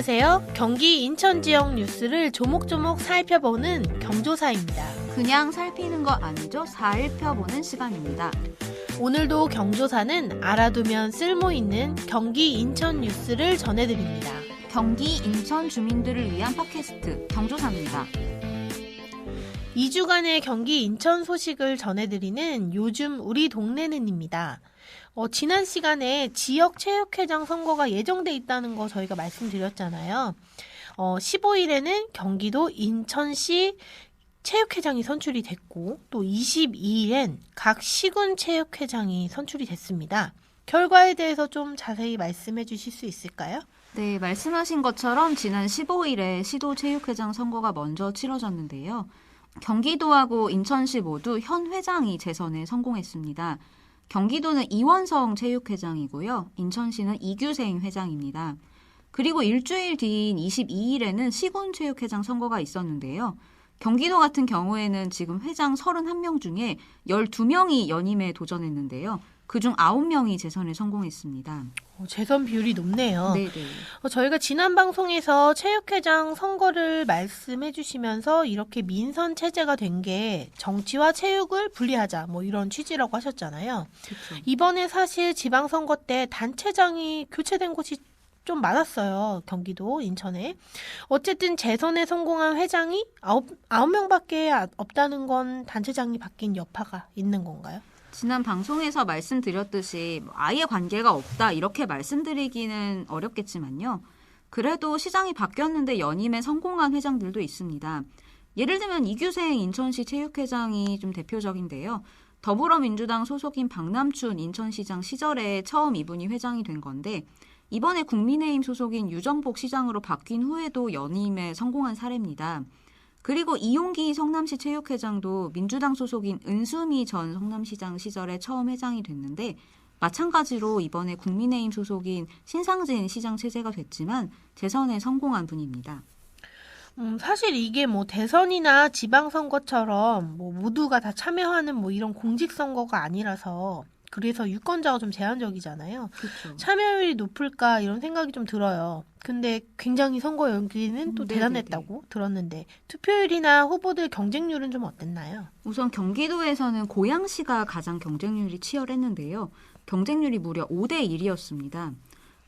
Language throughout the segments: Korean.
안녕하세요. 경기 인천 지역 뉴스를 조목조목 살펴보는 경조사입니다. 그냥 살피는 거 아니죠? 살펴보는 시간입니다. 오늘도 경조사는 알아두면 쓸모있는 경기 인천 뉴스를 전해드립니다. 경기 인천 주민들을 위한 팟캐스트 경조사입니다. 2주간의 경기 인천 소식을 전해드리는 요즘 우리 동네는입니다. 지난 시간에 지역체육회장 선거가 예정돼 있다는 거 저희가 말씀드렸잖아요. 15일에는 경기도 인천시 체육회장이 선출이 됐고 또 22일엔 각 시군 체육회장이 선출이 됐습니다. 결과에 대해서 좀 자세히 말씀해 주실 수 있을까요? 네, 말씀하신 것처럼 지난 15일에 시도체육회장 선거가 먼저 치러졌는데요. 경기도하고 인천시 모두 현 회장이 재선에 성공했습니다. 경기도는 이원성 체육회장이고요. 인천시는 이규생 회장입니다. 그리고 일주일 뒤인 22일에는 시군 체육회장 선거가 있었는데요. 경기도 같은 경우에는 지금 회장 31명 중에 12명이 연임에 도전했는데요. 그중 9명이 재선에 성공했습니다. 재선 비율이 높네요. 네네. 저희가 지난 방송에서 체육회장 선거를 말씀해 주시면서 이렇게 민선 체제가 된 게 정치와 체육을 분리하자 이런 취지라고 하셨잖아요. 그렇죠. 이번에 사실 지방선거 때 단체장이 교체된 곳이 좀 많았어요. 경기도 인천에. 어쨌든 재선에 성공한 회장이 9명밖에 없다는 건 단체장이 바뀐 여파가 있는 건가요? 지난 방송에서 말씀드렸듯이 아예 관계가 없다 이렇게 말씀드리기는 어렵겠지만요. 그래도 시장이 바뀌었는데 연임에 성공한 회장들도 있습니다. 예를 들면 이규생 인천시 체육회장이 좀 대표적인데요. 더불어민주당 소속인 박남춘 인천시장 시절에 처음 이분이 회장이 된 건데 이번에 국민의힘 소속인 유정복 시장으로 바뀐 후에도 연임에 성공한 사례입니다. 그리고 이용기 성남시 체육회장도 민주당 소속인 은수미 전 성남시장 시절에 처음 회장이 됐는데 마찬가지로 이번에 국민의힘 소속인 신상진 시장 체제가 됐지만 재선에 성공한 분입니다. 사실 이게 대선이나 지방선거처럼 모두가 다 참여하는 이런 공직선거가 아니라서 그래서 유권자가 좀 제한적이잖아요. 그렇죠. 참여율이 높을까 이런 생각이 좀 들어요. 근데 굉장히 선거 연기는 또 대단했다고 들었는데 투표율이나 후보들 경쟁률은 좀 어땠나요? 우선 경기도에서는 고양시가 가장 경쟁률이 치열했는데요. 경쟁률이 무려 5대 1이었습니다.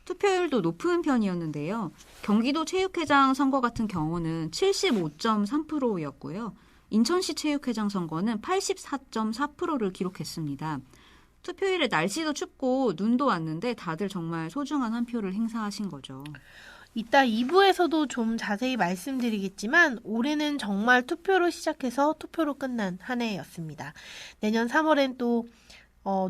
투표율도 높은 편이었는데요. 경기도 체육회장 선거 같은 경우는 75.3%였고요. 인천시 체육회장 선거는 84.4%를 기록했습니다. 투표일에 날씨도 춥고 눈도 왔는데 다들 정말 소중한 한 표를 행사하신 거죠. 이따 2부에서도 좀 자세히 말씀드리겠지만 올해는 정말 투표로 시작해서 투표로 끝난 한 해였습니다. 내년 3월엔 또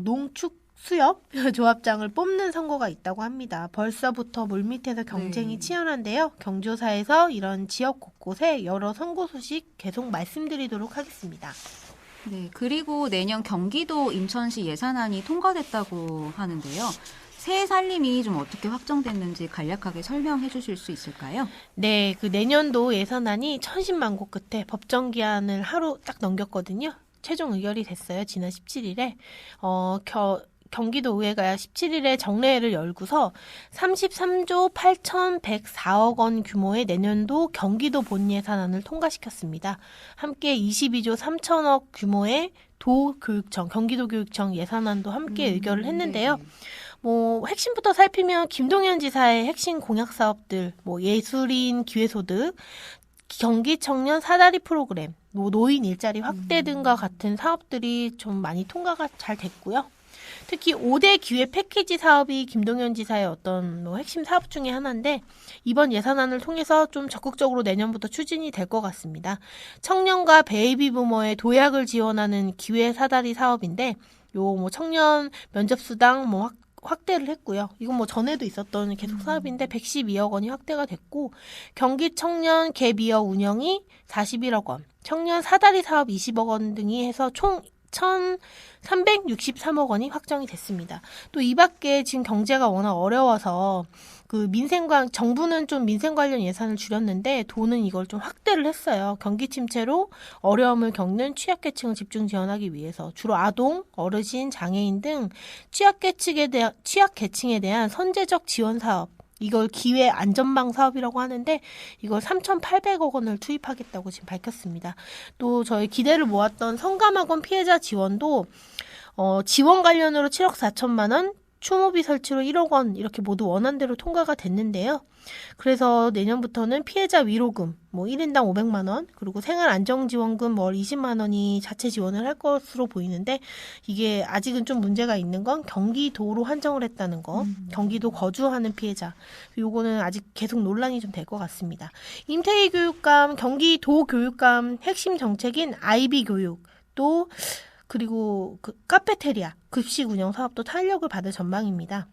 농축수협 조합장을 뽑는 선거가 있다고 합니다. 벌써부터 물밑에서 경쟁이 치열한데요. 경조사에서 이런 지역 곳곳에 여러 선거 소식 계속 말씀드리도록 하겠습니다. 네, 그리고 내년 경기도 인천시 예산안이 통과됐다고 하는데요. 새 살림이 좀 어떻게 확정됐는지 간략하게 설명해 주실 수 있을까요? 네, 그 내년도 예산안이 천신만고 끝에 법정 기한을 하루 딱 넘겼거든요. 최종 의결이 됐어요. 지난 17일에. 경기도 의회가 17일에 정례회를 열고서 33조 8,104억 원 규모의 내년도 경기도 본 예산안을 통과시켰습니다. 함께 22조 3천억 규모의 도교육청, 경기도교육청 예산안도 함께 의결을 했는데요. 핵심부터 살피면 김동연 지사의 핵심 공약 사업들, 예술인 기회소득, 경기 청년 사다리 프로그램, 노인 일자리 확대 등과 같은 사업들이 좀 많이 통과가 잘 됐고요. 특히 5대 기회 패키지 사업이 김동연 지사의 어떤 핵심 사업 중에 하나인데 이번 예산안을 통해서 좀 적극적으로 내년부터 추진이 될 것 같습니다. 청년과 베이비 부머의 도약을 지원하는 기회 사다리 사업인데 청년 면접수당 확대를 했고요. 이건 전에도 있었던 계속 사업인데 112억 원이 확대가 됐고 경기 청년 갭이어 운영이 41억 원, 청년 사다리 사업 20억 원 등이 해서 총 1,363억 원이 확정이 됐습니다. 또 이 밖에 지금 경제가 워낙 어려워서 정부는 좀 민생 관련 예산을 줄였는데 도는 이걸 좀 확대를 했어요. 경기 침체로 어려움을 겪는 취약계층을 집중 지원하기 위해서 주로 아동, 어르신, 장애인 등 취약계층에 대한 선제적 지원 사업 이걸 기회 안전망 사업이라고 하는데 이걸 3,800억 원을 투입하겠다고 지금 밝혔습니다. 또 저희 기대를 모았던 성감학원 피해자 지원도 지원 관련으로 7억 4천만 원, 추모비 설치로 1억 원 이렇게 모두 원안대로 통과가 됐는데요. 그래서 내년부터는 피해자 위로금 1인당 500만 원 그리고 생활안정지원금 월 20만 원이 자체 지원을 할 것으로 보이는데 이게 아직은 좀 문제가 있는 건 경기도로 한정을 했다는 거. 경기도 거주하는 피해자. 요거는 아직 계속 논란이 좀 될 것 같습니다. 임태희 교육감, 경기도 교육감 핵심 정책인 아이비 교육 또 그리고 그 카페테리아, 급식 운영 사업도 탄력을 받을 전망입니다.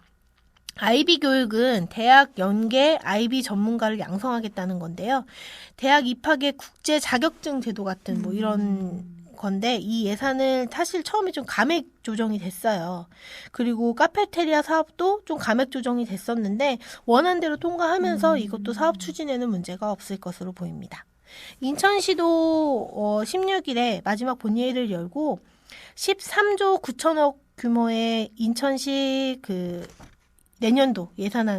아이비 교육은 대학 연계 아이비 전문가를 양성하겠다는 건데요. 대학 입학의 국제 자격증 제도 같은 이런 건데 이 예산을 사실 처음에 좀 감액 조정이 됐어요. 그리고 카페테리아 사업도 좀 감액 조정이 됐었는데 원안대로 통과하면서 이것도 사업 추진에는 문제가 없을 것으로 보입니다. 인천시도 16일에 마지막 본회의를 열고 13조 9천억 규모의 인천시 내년도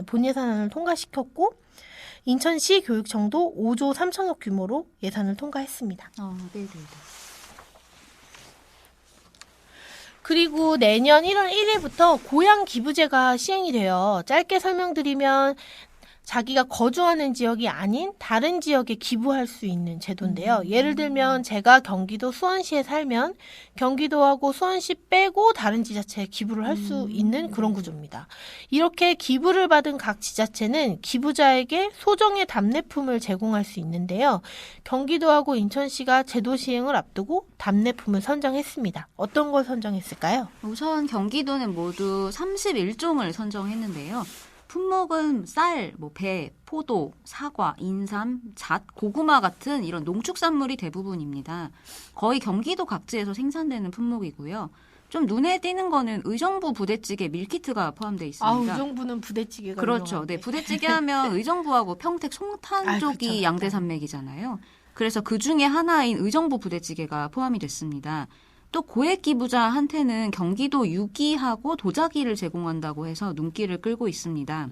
본 예산안을 통과시켰고 인천시 교육청도 5조 3천억 규모로 예산을 통과했습니다. 네네. 그리고 내년 1월 1일부터 고향 기부제가 시행이 돼요. 짧게 설명드리면 자기가 거주하는 지역이 아닌 다른 지역에 기부할 수 있는 제도인데요. 예를 들면 제가 경기도 수원시에 살면 경기도하고 수원시 빼고 다른 지자체에 기부를 할 수 있는 그런 구조입니다. 이렇게 기부를 받은 각 지자체는 기부자에게 소정의 답례품을 제공할 수 있는데요. 경기도하고 인천시가 제도 시행을 앞두고 답례품을 선정했습니다. 어떤 걸 선정했을까요? 우선 경기도는 모두 31종을 선정했는데요. 품목은 쌀, 배, 포도, 사과, 인삼, 잣, 고구마 같은 이런 농축산물이 대부분입니다. 거의 경기도 각지에서 생산되는 품목이고요. 좀 눈에 띄는 거는 의정부 부대찌개 밀키트가 포함되어 있습니다. 의정부는 부대찌개가 그렇죠. 유명한데. 네, 부대찌개 하면 의정부하고 평택, 송탄 쪽이 그렇죠. 양대산맥이잖아요. 그래서 그 중에 하나인 의정부 부대찌개가 포함이 됐습니다. 또 고액 기부자한테는 경기도 유기하고 도자기를 제공한다고 해서 눈길을 끌고 있습니다.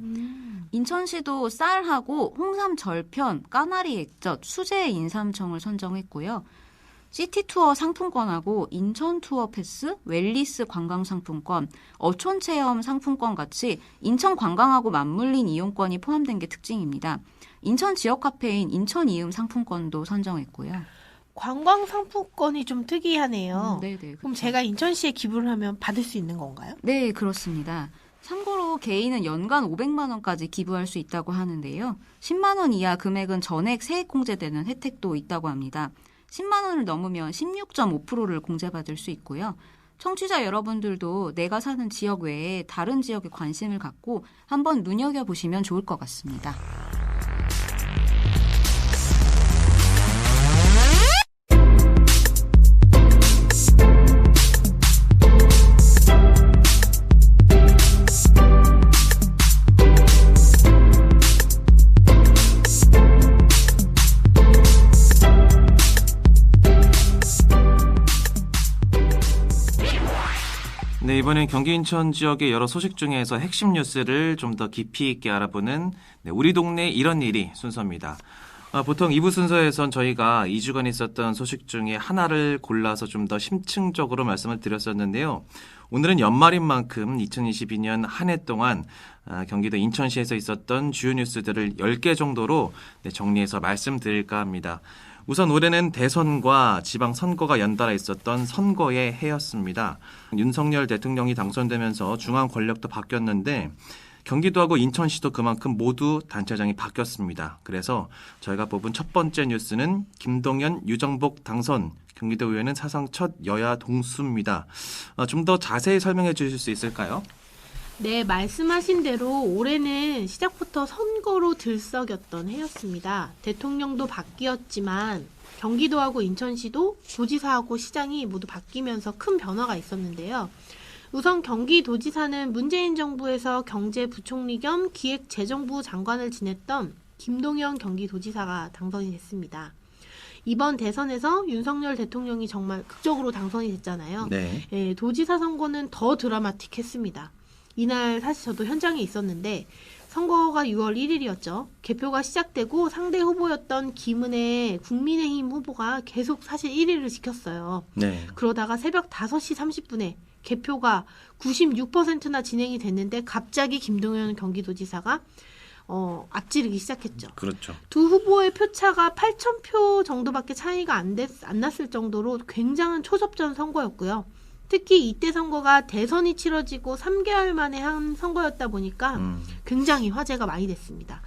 인천시도 쌀하고 홍삼 절편, 까나리 액젓, 수제 인삼청을 선정했고요. 시티투어 상품권하고 인천투어 패스, 웰리스 관광상품권, 어촌체험 상품권 같이 인천 관광하고 맞물린 이용권이 포함된 게 특징입니다. 인천 지역 카페인 인천이음 상품권도 선정했고요. 관광 상품권이 좀 특이하네요. 네네. 그럼 그렇죠. 제가 인천시에 기부를 하면 받을 수 있는 건가요? 네, 그렇습니다. 참고로 개인은 연간 500만 원까지 기부할 수 있다고 하는데요. 10만 원 이하 금액은 전액 세액 공제되는 혜택도 있다고 합니다. 10만 원을 넘으면 16.5%를 공제받을 수 있고요. 청취자 여러분들도 내가 사는 지역 외에 다른 지역에 관심을 갖고 한번 눈여겨보시면 좋을 것 같습니다. 네, 이번엔 경기 인천 지역의 여러 소식 중에서 핵심 뉴스를 좀 더 깊이 있게 알아보는 우리 동네 이런 일이 순서입니다. 보통 2부 순서에선 저희가 2주간 있었던 소식 중에 하나를 골라서 좀 더 심층적으로 말씀을 드렸었는데요. 오늘은 연말인 만큼 2022년 한 해 동안 경기도 인천시에서 있었던 주요 뉴스들을 10개 정도로 정리해서 말씀드릴까 합니다. 우선 올해는 대선과 지방선거가 연달아 있었던 선거의 해였습니다. 윤석열 대통령이 당선되면서 중앙 권력도 바뀌었는데 경기도하고 인천시도 그만큼 모두 단체장이 바뀌었습니다. 그래서 저희가 뽑은 첫 번째 뉴스는 김동연, 유정복 당선, 경기도 의회는 사상 첫 여야 동수입니다. 좀 더 자세히 설명해 주실 수 있을까요? 네, 말씀하신 대로 올해는 시작부터 선거로 들썩였던 해였습니다. 대통령도 바뀌었지만 경기도하고 인천시도 도지사하고 시장이 모두 바뀌면서 큰 변화가 있었는데요. 우선 경기도지사는 문재인 정부에서 경제부총리 겸 기획재정부 장관을 지냈던 김동연 경기도지사가 당선이 됐습니다. 이번 대선에서 윤석열 대통령이 정말 극적으로 당선이 됐잖아요. 네. 도지사 선거는 더 드라마틱했습니다. 이날 사실 저도 현장에 있었는데 선거가 6월 1일이었죠. 개표가 시작되고 상대 후보였던 김은혜 국민의힘 후보가 계속 사실 1위를 지켰어요. 네. 그러다가 새벽 5시 30분에 개표가 96%나 진행이 됐는데 갑자기 김동연 경기도지사가 앞지르기 시작했죠. 그렇죠. 두 후보의 표차가 8,000표 정도밖에 차이가 안 났을 정도로 굉장한 초접전 선거였고요. 특히 이때 선거가 대선이 치러지고 3개월 만에 한 선거였다 보니까 굉장히 화제가 많이 됐습니다.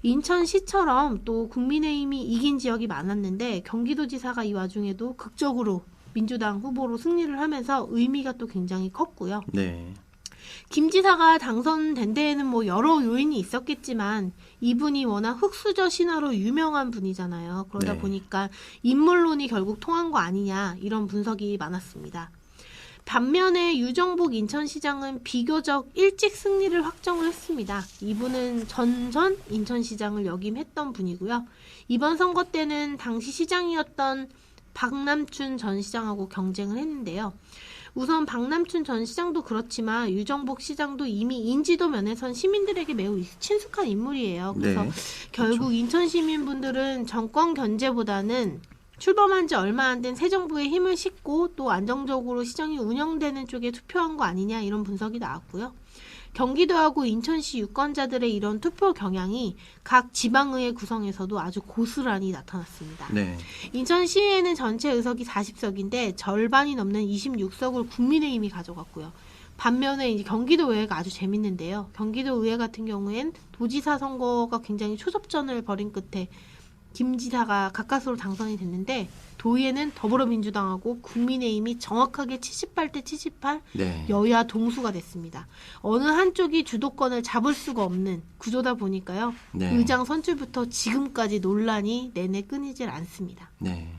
인천시처럼 또 국민의힘이 이긴 지역이 많았는데 경기도지사가 이 와중에도 극적으로 민주당 후보로 승리를 하면서 의미가 또 굉장히 컸고요. 네. 김 지사가 당선된 데에는 뭐 여러 요인이 있었겠지만 이분이 워낙 흑수저 신화로 유명한 분이잖아요. 그러다 네. 보니까 인물론이 결국 통한 거 아니냐 이런 분석이 많았습니다. 반면에 유정복 인천시장은 비교적 일찍 승리를 확정을 했습니다. 이분은 전전 인천시장을 역임했던 분이고요. 이번 선거 때는 당시 시장이었던 박남춘 전 시장하고 경쟁을 했는데요. 우선 박남춘 전 시장도 그렇지만 유정복 시장도 이미 인지도 면에선 시민들에게 매우 친숙한 인물이에요. 그래서 네. 결국 인천 시민분들은 정권 견제보다는 출범한 지 얼마 안 된 새 정부에 힘을 싣고 또 안정적으로 시정이 운영되는 쪽에 투표한 거 아니냐 이런 분석이 나왔고요. 경기도하고 인천시 유권자들의 이런 투표 경향이 각 지방의회 구성에서도 아주 고스란히 나타났습니다. 네. 인천시에는 전체 의석이 40석인데 절반이 넘는 26석을 국민의힘이 가져갔고요. 반면에 이제 경기도의회가 아주 재밌는데요. 경기도의회 같은 경우엔 도지사 선거가 굉장히 초접전을 벌인 끝에 김 지사가 가까스로 당선이 됐는데 도의회는 더불어민주당하고 국민의힘이 정확하게 78대 78 네. 여야 동수가 됐습니다. 어느 한쪽이 주도권을 잡을 수가 없는 구조다 보니까요. 네. 의장 선출부터 지금까지 논란이 내내 끊이질 않습니다. 네.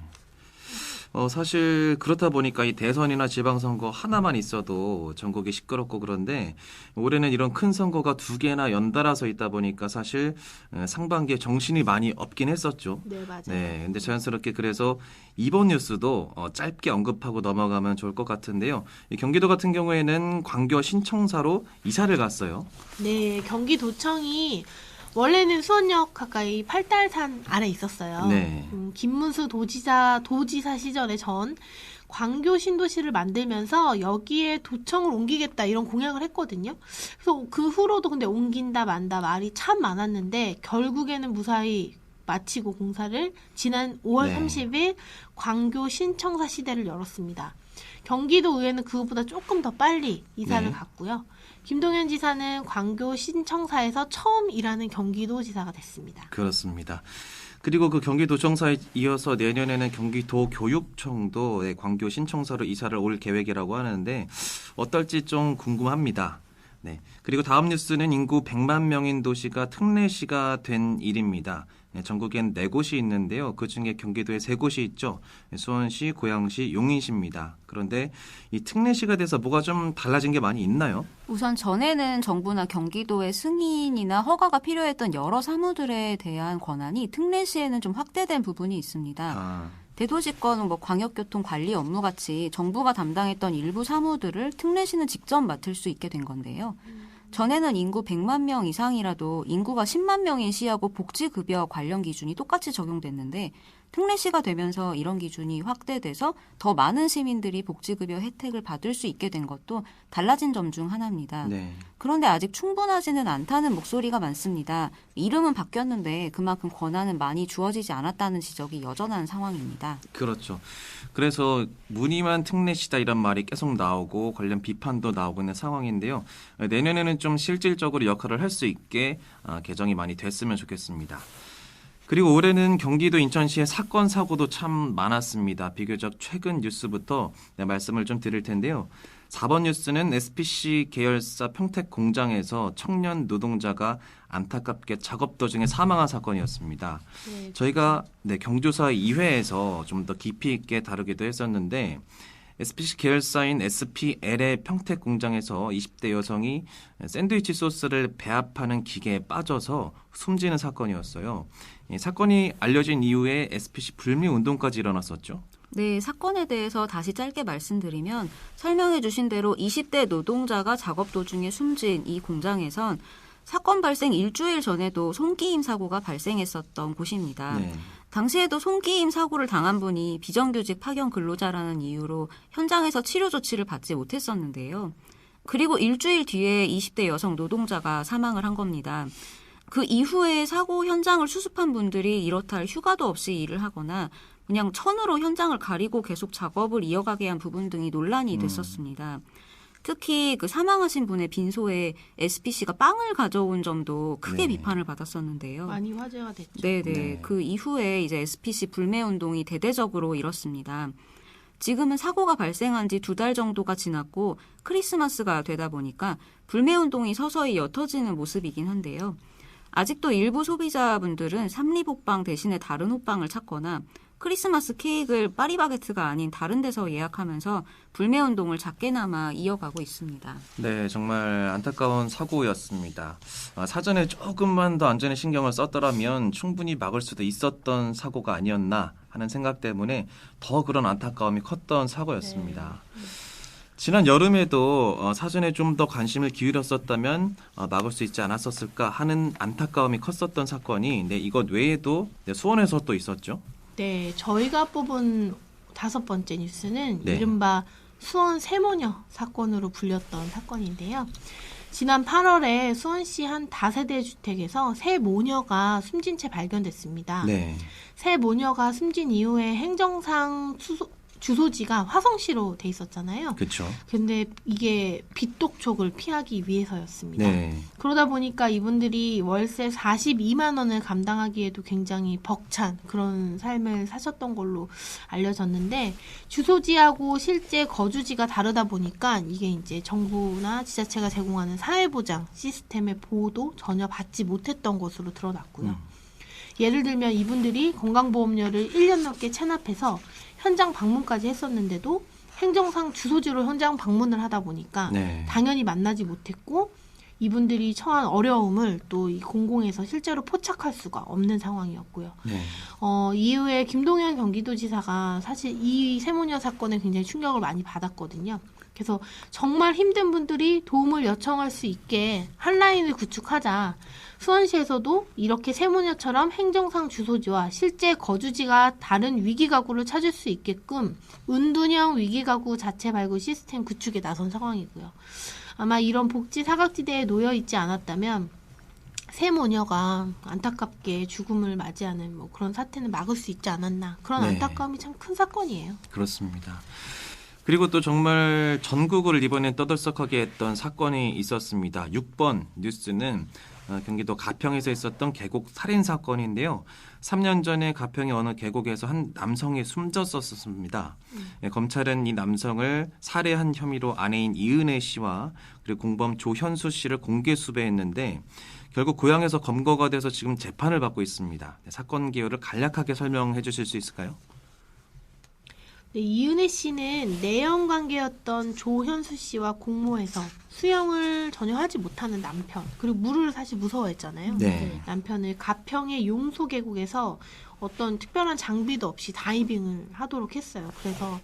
사실 그렇다 보니까 이 대선이나 지방선거 하나만 있어도 전국이 시끄럽고 그런데 올해는 이런 큰 선거가 두 개나 연달아서 있다 보니까 사실 상반기에 정신이 많이 없긴 했었죠. 네, 맞아요. 네, 근데 자연스럽게 그래서 이번 뉴스도 짧게 언급하고 넘어가면 좋을 것 같은데요. 이 경기도 같은 경우에는 광교 신청사로 이사를 갔어요. 네, 경기도청이 원래는 수원역 가까이 팔달산 아래 있었어요. 네. 김문수 도지사 시절에 전 광교 신도시를 만들면서 여기에 도청을 옮기겠다 이런 공약을 했거든요. 그래서 그 후로도 근데 옮긴다 만다 말이 참 많았는데 결국에는 무사히 마치고 공사를 지난 5월 네. 30일 광교 신청사 시대를 열었습니다. 경기도 의회는 그것보다 조금 더 빨리 이사를 네. 갔고요. 김동연 지사는 광교 신청사에서 처음 일하는 경기도지사가 됐습니다. 그렇습니다. 그리고 그 경기도청사에 이어서 내년에는 경기도교육청도 광교 신청사로 이사를 올 계획이라고 하는데 어떨지 좀 궁금합니다. 네. 그리고 다음 뉴스는 인구 100만 명인 도시가 특례시가 된 일입니다. 네, 전국엔 4곳이 있는데요. 그중에 경기도에 3곳이 있죠. 수원시, 고양시, 용인시입니다. 그런데 이 특례시가 돼서 뭐가 좀 달라진 게 많이 있나요? 우선 전에는 정부나 경기도의 승인이나 허가가 필요했던 여러 사무들에 대한 권한이 특례시에는 좀 확대된 부분이 있습니다. 대도시권, 광역교통 관리 업무 같이 정부가 담당했던 일부 사무들을 특례시는 직접 맡을 수 있게 된 건데요. 전에는 인구 100만 명 이상이라도 인구가 10만 명인 시하고 복지급여 관련 기준이 똑같이 적용됐는데 특례시가 되면서 이런 기준이 확대돼서 더 많은 시민들이 복지급여 혜택을 받을 수 있게 된 것도 달라진 점 중 하나입니다. 네. 그런데 아직 충분하지는 않다는 목소리가 많습니다. 이름은 바뀌었는데 그만큼 권한은 많이 주어지지 않았다는 지적이 여전한 상황입니다. 그렇죠. 그래서 무늬만 특례시다 이런 말이 계속 나오고 관련 비판도 나오고 있는 상황인데요. 내년에는 좀 실질적으로 역할을 할 수 있게 개정이 많이 됐으면 좋겠습니다. 그리고 올해는 경기도 인천시의 사건 사고도 참 많았습니다. 비교적 최근 뉴스부터 말씀을 좀 드릴 텐데요. 4번 뉴스는 SPC 계열사 평택 공장에서 청년 노동자가 안타깝게 작업 도중에 사망한 사건이었습니다. 네, 저희가 경조사 2회에서 좀 더 깊이 있게 다루기도 했었는데 SPC 계열사인 SPL의 평택 공장에서 20대 여성이 샌드위치 소스를 배합하는 기계에 빠져서 숨지는 사건이었어요. 이 사건이 알려진 이후에 SPC 불매 운동까지 일어났었죠. 네, 사건에 대해서 다시 짧게 말씀드리면 설명해 주신 대로 20대 노동자가 작업 도중에 숨진 이 공장에선 사건 발생 일주일 전에도 손끼임 사고가 발생했었던 곳입니다. 네. 당시에도 손끼임 사고를 당한 분이 비정규직 파견 근로자라는 이유로 현장에서 치료 조치를 받지 못했었는데요. 그리고 일주일 뒤에 20대 여성 노동자가 사망을 한 겁니다. 그 이후에 사고 현장을 수습한 분들이 이렇다 할 휴가도 없이 일을 하거나 그냥 천으로 현장을 가리고 계속 작업을 이어가게 한 부분 등이 논란이 됐었습니다. 특히 그 사망하신 분의 빈소에 SPC가 빵을 가져온 점도 크게 네. 비판을 받았었는데요. 많이 화제가 됐죠. 네네. 네. 그 이후에 이제 SPC 불매 운동이 대대적으로 일었습니다. 지금은 사고가 발생한 지 2달 정도가 지났고 크리스마스가 되다 보니까 불매 운동이 서서히 옅어지는 모습이긴 한데요. 아직도 일부 소비자분들은 삼립호빵 대신에 다른 호빵을 찾거나 크리스마스 케이크를 파리바게트가 아닌 다른 데서 예약하면서 불매운동을 작게나마 이어가고 있습니다. 네, 정말 안타까운 사고였습니다. 사전에 조금만 더 안전에 신경을 썼더라면 충분히 막을 수도 있었던 사고가 아니었나 하는 생각 때문에 더 그런 안타까움이 컸던 사고였습니다. 지난 여름에도 사전에 좀 더 관심을 기울였었다면 막을 수 있지 않았었을까 하는 안타까움이 컸었던 사건이 이것 외에도 수원에서 또 있었죠. 네, 저희가 뽑은 5번째 뉴스는 네. 이른바 수원 세모녀 사건으로 불렸던 사건인데요. 지난 8월에 수원시 한 다세대 주택에서 세 모녀가 숨진 채 발견됐습니다. 네. 세 모녀가 숨진 이후에 행정상 주소지가 화성시로 돼 있었잖아요. 그렇죠. 근데 이게 빚독촉을 피하기 위해서였습니다. 네. 그러다 보니까 이분들이 월세 42만 원을 감당하기에도 굉장히 벅찬 그런 삶을 사셨던 걸로 알려졌는데 주소지하고 실제 거주지가 다르다 보니까 이게 이제 정부나 지자체가 제공하는 사회보장 시스템의 보호도 전혀 받지 못했던 것으로 드러났고요. 예를 들면 이분들이 건강보험료를 1년 넘게 체납해서 현장 방문까지 했었는데도 행정상 주소지로 현장 방문을 하다 보니까 네. 당연히 만나지 못했고 이분들이 처한 어려움을 또 이 공공에서 실제로 포착할 수가 없는 상황이었고요. 네. 이후에 김동연 경기도지사가 사실 이 세모녀 사건에 굉장히 충격을 많이 받았거든요. 그래서 정말 힘든 분들이 도움을 요청할 수 있게 한라인을 구축하자. 수원시에서도 이렇게 세모녀처럼 행정상 주소지와 실제 거주지가 다른 위기가구를 찾을 수 있게끔 은둔형 위기가구 자체 발굴 시스템 구축에 나선 상황이고요. 아마 이런 복지 사각지대에 놓여 있지 않았다면 세모녀가 안타깝게 죽음을 맞이하는 뭐 그런 사태는 막을 수 있지 않았나. 그런 네. 안타까움이 참 큰 사건이에요. 그렇습니다. 그리고 또 정말 전국을 이번에 떠들썩하게 했던 사건이 있었습니다. 6번 뉴스는 경기도 가평에서 있었던 계곡 살인 사건인데요. 3년 전에 가평의 어느 계곡에서 한 남성이 숨졌었습니다. 검찰은 이 남성을 살해한 혐의로 아내인 이은혜 씨와 그리고 공범 조현수 씨를 공개 수배했는데 결국 고향에서 검거가 돼서 지금 재판을 받고 있습니다. 사건 개요를 간략하게 설명해 주실 수 있을까요? 네, 이은혜 씨는 내연 관계였던 조현수 씨와 공모해서 수영을 전혀 하지 못하는 남편, 그리고 물을 사실 무서워했잖아요. 네. 남편을 가평의 용소 계곡에서 어떤 특별한 장비도 없이 다이빙을 하도록 했어요. 그래서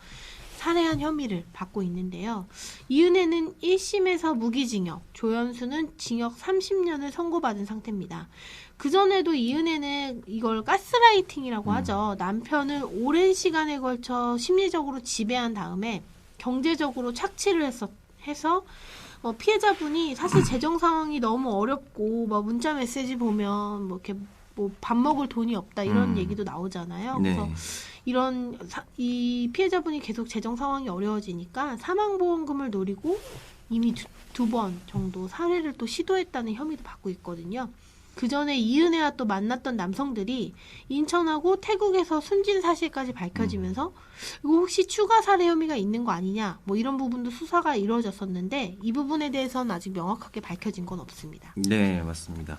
살해한 혐의를 받고 있는데요. 이은혜는 1심에서 무기징역, 조현수는 징역 30년을 선고받은 상태입니다. 그전에도 이은혜는 이걸 가스라이팅이라고 하죠. 남편을 오랜 시간에 걸쳐 심리적으로 지배한 다음에 경제적으로 착취를 해서 피해자분이 사실 재정 상황이 너무 어렵고 막 문자 메시지 보면 뭐 이렇게 뭐 밥 먹을 돈이 없다 이런 얘기도 나오잖아요. 네. 그래서 이 피해자분이 계속 재정 상황이 어려워지니까 사망보험금을 노리고 이미 두 번 정도 살해를 또 시도했다는 혐의도 받고 있거든요. 그 전에 이은혜와 또 만났던 남성들이 인천하고 태국에서 숨진 사실까지 밝혀지면서 이거 혹시 추가 살해 혐의가 있는 거 아니냐 뭐 이런 부분도 수사가 이루어졌었는데 이 부분에 대해서는 아직 명확하게 밝혀진 건 없습니다. 네, 맞습니다.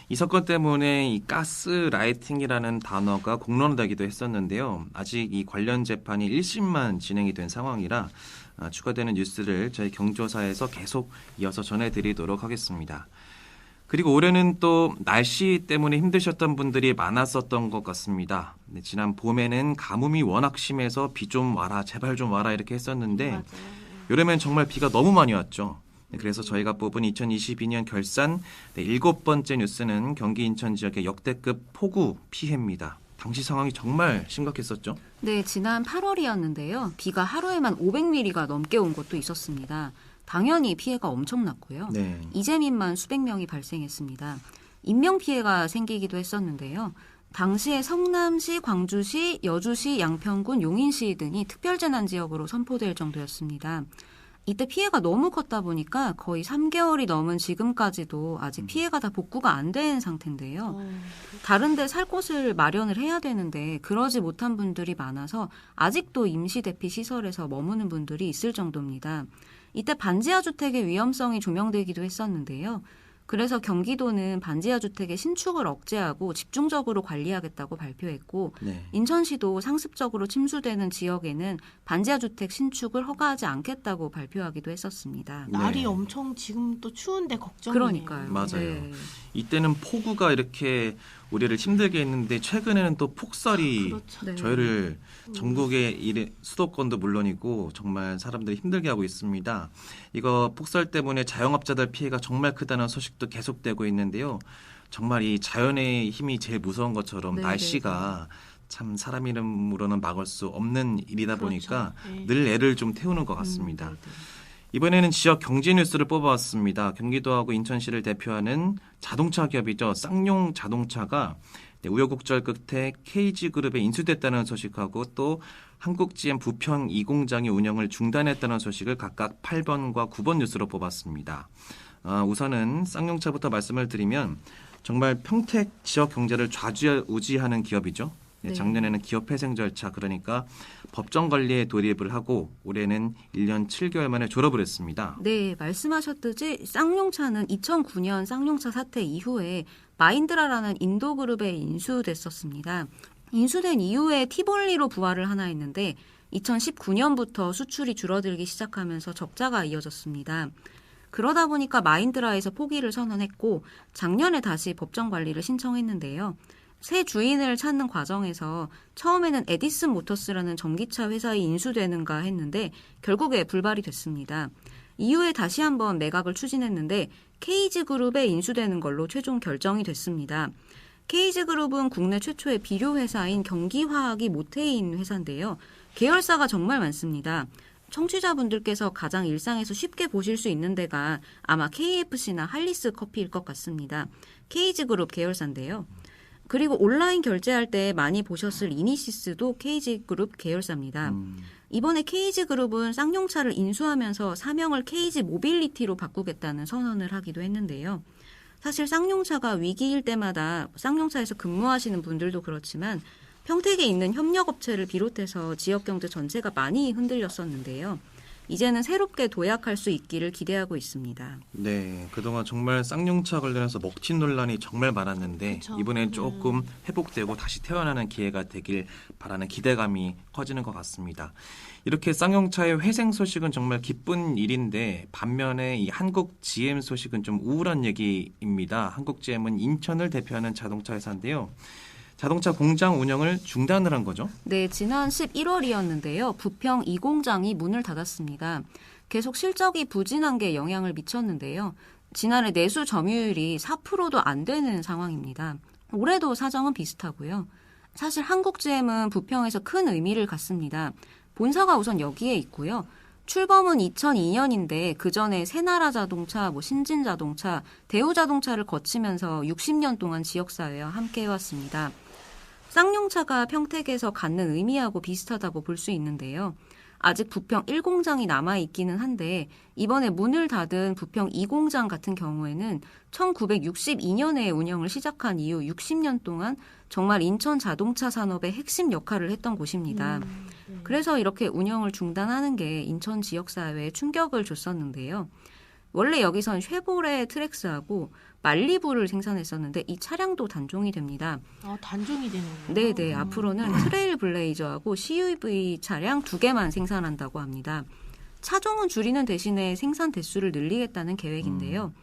이 사건 때문에 이 가스라이팅이라는 단어가 공론화되기도 했었는데요. 아직 이 관련 재판이 1심만 진행이 된 상황이라 추가되는 뉴스를 저희 경조사에서 계속 이어서 전해드리도록 하겠습니다. 그리고 올해는 또 날씨 때문에 힘드셨던 분들이 많았었던 것 같습니다. 네, 지난 봄에는 가뭄이 워낙 심해서 비 좀 와라, 제발 좀 와라 이렇게 했었는데 맞아요. 여름엔 정말 비가 너무 많이 왔죠. 네, 그래서 저희가 뽑은 2022년 결산 7번째 뉴스는 경기 인천 지역의 역대급 폭우 피해입니다. 당시 상황이 정말 심각했었죠. 네, 지난 8월이었는데요. 비가 하루에만 500mm가 넘게 온 곳도 있었습니다. 당연히 피해가 엄청났고요. 네. 이재민만 수백 명이 발생했습니다. 인명피해가 생기기도 했었는데요. 당시에 성남시, 광주시, 여주시, 양평군, 용인시 등이 특별재난지역으로 선포될 정도였습니다. 이때 피해가 너무 컸다 보니까 거의 3개월이 넘은 지금까지도 아직 피해가 다 복구가 안 된 상태인데요. 다른 데 살 곳을 마련을 해야 되는데 그러지 못한 분들이 많아서 아직도 임시대피 시설에서 머무는 분들이 있을 정도입니다. 이때 반지하 주택의 위험성이 조명되기도 했었는데요. 그래서 경기도는 반지하 주택의 신축을 억제하고 집중적으로 관리하겠다고 발표했고 네. 인천시도 상습적으로 침수되는 지역에는 반지하 주택 신축을 허가하지 않겠다고 발표하기도 했었습니다. 날이 네. 엄청 지금 또 추운데 걱정이네요. 그러니까요. 맞아요. 네. 이때는 폭우가 이렇게 우리를 힘들게 했는데 최근에는 또 폭설이 그렇죠. 네. 저희를 전국의 수도권도 물론이고 정말 사람들이 힘들게 하고 있습니다. 이거 폭설 때문에 자영업자들 피해가 정말 크다는 소식도 계속되고 있는데요. 정말 이 자연의 힘이 제일 무서운 것처럼 네, 날씨가 참 사람 이름으로는 막을 수 없는 일이다 그렇죠. 보니까 네. 늘 애를 좀 태우는 것 같습니다. 네, 네. 이번에는 지역 경제 뉴스를 뽑아왔습니다. 경기도하고 인천시를 대표하는 자동차 기업이죠. 쌍용 자동차가 우여곡절 끝에 KG그룹에 인수됐다는 소식하고 또 한국 GM 부평 2공장의 운영을 중단했다는 소식을 각각 8번과 9번 뉴스로 뽑았습니다. 우선은 쌍용차부터 말씀을 드리면 정말 평택 지역 경제를 좌지우지하는 기업이죠. 네. 작년에는 기업 회생 절차 그러니까 법정 관리에 돌입을 하고 올해는 1년 7개월 만에 졸업을 했습니다. 네, 말씀하셨듯이 쌍용차는 2009년 쌍용차 사태 이후에 마인드라라는 인도 그룹에 인수됐었습니다. 인수된 이후에 티볼리로 부활을 하나 했는데 2019년부터 수출이 줄어들기 시작하면서 적자가 이어졌습니다. 그러다 보니까 마인드라에서 포기를 선언했고 작년에 다시 법정 관리를 신청했는데요. 새 주인을 찾는 과정에서 처음에는 에디슨 모터스라는 전기차 회사에 인수되는가 했는데 결국에 불발이 됐습니다. 이후에 다시 한번 매각을 추진했는데 KG그룹에 인수되는 걸로 최종 결정이 됐습니다. KG그룹은 국내 최초의 비료 회사인 경기화학이 모태인 회사인데요. 계열사가 정말 많습니다. 청취자분들께서 가장 일상에서 쉽게 보실 수 있는 데가 아마 KFC나 할리스 커피일 것 같습니다. KG그룹 계열사인데요. 그리고 온라인 결제할 때 많이 보셨을 이니시스도 KG그룹 계열사입니다. 이번에 KG그룹은 쌍용차를 인수하면서 사명을 KG 모빌리티로 바꾸겠다는 선언을 하기도 했는데요. 사실 쌍용차가 위기일 때마다 쌍용차에서 근무하시는 분들도 그렇지만 평택에 있는 협력업체를 비롯해서 지역경제 전체가 많이 흔들렸었는데요. 이제는 새롭게 도약할 수 있기를 기대하고 있습니다. 네, 그동안 정말 쌍용차 관련해서 먹튀 논란이 정말 많았는데 그쵸. 이번엔 조금 회복되고 다시 태어나는 기회가 되길 바라는 기대감이 커지는 것 같습니다. 이렇게 쌍용차의 회생 소식은 정말 기쁜 일인데 반면에 이 한국 GM 소식은 좀 우울한 얘기입니다. 한국 GM은 인천을 대표하는 자동차 회사인데요. 자동차 공장 운영을 중단을 한 거죠? 네, 지난 11월이었는데요. 부평 2공장이 문을 닫았습니다. 계속 실적이 부진한 게 영향을 미쳤는데요. 지난해 내수 점유율이 4%도 안 되는 상황입니다. 올해도 사정은 비슷하고요. 사실 한국GM은 부평에서 큰 의미를 갖습니다. 본사가 우선 여기에 있고요. 출범은 2002년인데 그 전에 새나라 자동차, 신진자동차, 대우자동차를 거치면서 60년 동안 지역사회와 함께 해왔습니다. 쌍용차가 평택에서 갖는 의미하고 비슷하다고 볼 수 있는데요. 아직 부평 1공장이 남아있기는 한데 이번에 문을 닫은 부평 2공장 같은 경우에는 1962년에 운영을 시작한 이후 60년 동안 정말 인천 자동차 산업의 핵심 역할을 했던 곳입니다. 그래서 이렇게 운영을 중단하는 게 인천 지역사회에 충격을 줬었는데요. 원래 여기선 쉐보레 트렉스하고 말리부를 생산했었는데 이 차량도 단종이 됩니다. 단종이 되는군요. 네네, 앞으로는 트레일 블레이저하고 CUV 차량 2개만 생산한다고 합니다. 차종은 줄이는 대신에 생산 대수를 늘리겠다는 계획인데요.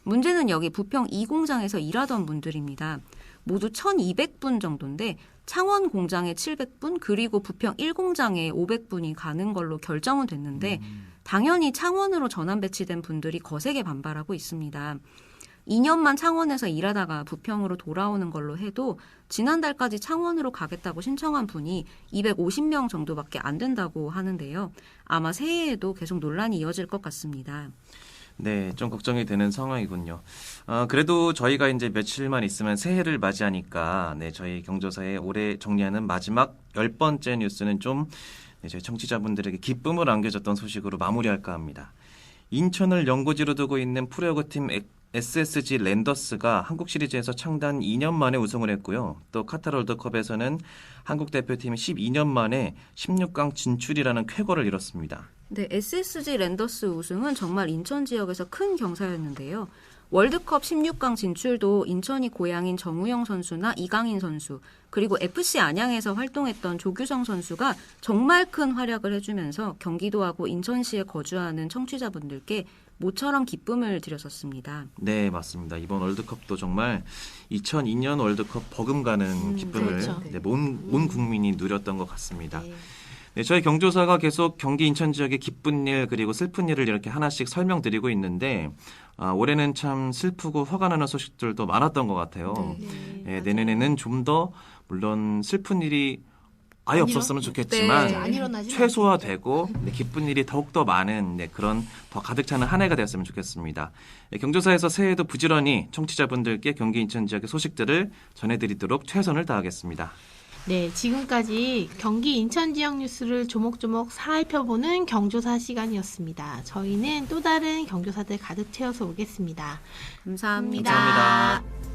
문제는 여기 부평 2공장에서 일하던 분들입니다. 모두 1,200분 정도인데 창원 공장에 700분 그리고 부평 1공장에 500분이 가는 걸로 결정은 됐는데 당연히 창원으로 전환 배치된 분들이 거세게 반발하고 있습니다. 2년만 창원에서 일하다가 부평으로 돌아오는 걸로 해도 지난달까지 창원으로 가겠다고 신청한 분이 250명 정도밖에 안 된다고 하는데요. 아마 새해에도 계속 논란이 이어질 것 같습니다. 네, 좀 걱정이 되는 상황이군요. 그래도 저희가 이제 며칠만 있으면 새해를 맞이하니까, 네, 저희 경조사에 올해 정리하는 마지막 10번째 뉴스는 좀, 네, 저희 청취자분들에게 기쁨을 안겨줬던 소식으로 마무리할까 합니다. 인천을 연고지로 두고 있는 프로야구팀 SSG 랜더스가 한국 시리즈에서 창단 2년 만에 우승을 했고요. 또 카타르 월드컵에서는 한국 대표팀이 12년 만에 16강 진출이라는 쾌거를 이뤘습니다. 네, SSG 랜더스 우승은 정말 인천 지역에서 큰 경사였는데요. 월드컵 16강 진출도 인천이 고향인 정우영 선수나 이강인 선수, 그리고 FC 안양에서 활동했던 조규성 선수가 정말 큰 활약을 해주면서 경기도하고 인천시에 거주하는 청취자분들께 모처럼 기쁨을 드렸었습니다. 네, 맞습니다. 이번 월드컵도 정말 2002년 월드컵 버금가는 기쁨을 그렇죠. 네, 온 국민이 누렸던 것 같습니다. 네. 네, 저희 경조사가 계속 경기 인천 지역의 기쁜 일 그리고 슬픈 일을 이렇게 하나씩 설명드리고 있는데 올해는 참 슬프고 화가 나는 소식들도 많았던 것 같아요. 네. 내년에는 좀 더 물론 슬픈 일이 아예 없었으면 좋겠지만 네. 안 일어나지 최소화되고 네, 기쁜 일이 더욱더 많은 네, 그런 더 가득 차는 한 해가 되었으면 좋겠습니다. 네, 경조사에서 새해에도 부지런히 청취자분들께 경기 인천 지역의 소식들을 전해드리도록 최선을 다하겠습니다. 네, 지금까지 경기 인천 지역 뉴스를 조목조목 살펴보는 경조사 시간이었습니다. 저희는 또 다른 경조사들 가득 채워서 오겠습니다. 감사합니다. 감사합니다.